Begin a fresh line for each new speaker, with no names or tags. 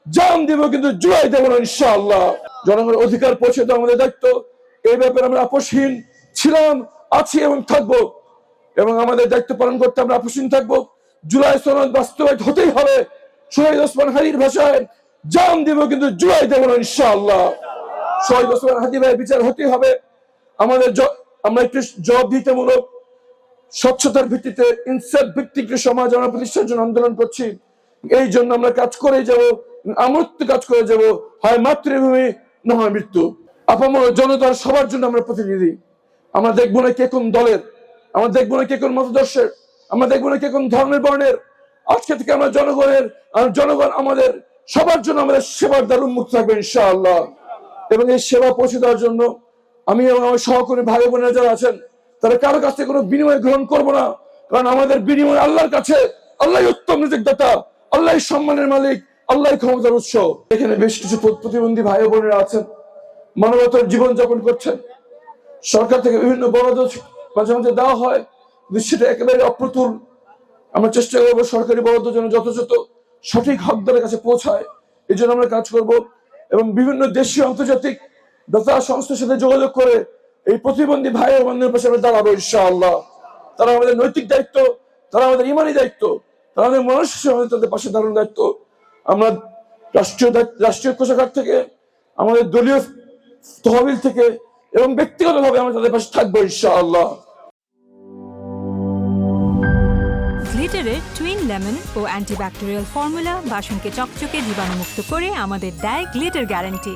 জান দিব কিন্তু জুলাই দেব না ইনশাআল্লাহ। জনগণের অধিকার পৌঁছে দেওয়া আমাদের দায়িত্ব। এই ব্যাপারে আমরা আপোষহীন ছিলাম, আছি এবং থাকবো, এবং আমাদের দায়িত্ব পালন করতে আমরা আপোষহীন থাকবো। জুলাই সনদ বাস্তবায়িত হতেই হবে। শহীদ ওসমান হাদির ভাষায় জান দিব কিন্তু জুলাই দেব না ইনশাআল্লাহ। শহীদ ওসমান হাদি ভাইয়ের বিচার হতেই হবে। আমাদের আমরা একটি জবাবদিহিতামূলক, স্বচ্ছতার ভিত্তিতে, ইনসাফ ভিত্তিক সমাজ আমরা প্রতিষ্ঠার জন্য আন্দোলন করছি। এই জন্য আমরা কাজ করে যাব, আমৃত্যু কাজ করে যাব, হয় মাতৃভূমি না হয় মৃত্যু। আপামর জনতার সবার জন্য আমরা প্রতিনিধি। আমরা দেখবো না কে কোন দলের, আমরা দেখবো না কে কোন মতাদর্শের, আমরা দেখবো না কে কোন ধর্মের বর্ণের। আজকে থেকে আমরা জনগণের, আর জনগণ আমাদের, সবার জন্য আমাদের সেবার দ্বার উন্মুক্ত থাকবে ইনশাআল্লাহ। এবং এই সেবা পৌঁছে দেওয়ার জন্য আমি এবং আমার সহকর্মী ভাই বোনেরা যারা আছেন, তারা কারো কাছ থেকে কোনো বিনিময় গ্রহণ করবো না। কারণ আমাদের বিনিময় আল্লাহর কাছে। আল্লাহ উত্তম রিজিকদাতা, আল্লাহ সম্মানের মালিক, আল্লাহ ক্ষমতার উৎস। এখানে বেশ কিছু প্রতিবন্ধী ভাই বোনেরা আছেন, মানবতার জীবন যাপন করছেন। সরকার থেকে বিভিন্ন বরাদ্দ মাঝে মাঝে দেওয়া হয়, কিন্তু সেটা একেবারে অপ্রতুল। আমরা চেষ্টা করবো সরকারি বরাদ্দ যেন যথাযথ সঠিক হকদারের কাছে পৌঁছায়, এই জন্য আমরা কাজ করব। এবং বিভিন্ন দেশীয় আন্তর্জাতিক দাতা সংস্থার সাথে যোগাযোগ করে এই প্রতিবন্ধী ভাই ও বোনদের পাশে আমরা দাঁড়াবো ইনশাআল্লাহ। তারা আমাদের নৈতিক দায়িত্ব, তারা আমাদের ইমানি দায়িত্ব, তারা আমাদের মানুষের তাদের পাশে দাঁড়ানোর দায়িত্ব। আমরা রাষ্ট্রীয় কোষাগার থেকে, আমাদের দলীয় তহবিল থেকে এবং ব্যক্তিগতভাবে আমরা তাদের পাশে থাকবো ইনশাআল্লাহ।
গ্লিটারের টুইন লেমন ও অ্যান্টিব্যাকটেরিয়াল ফর্মুলা বাসনকে চকচকে জীবাণুমুক্ত করে আমাদের দেয় গ্লিটার গ্যারান্টি।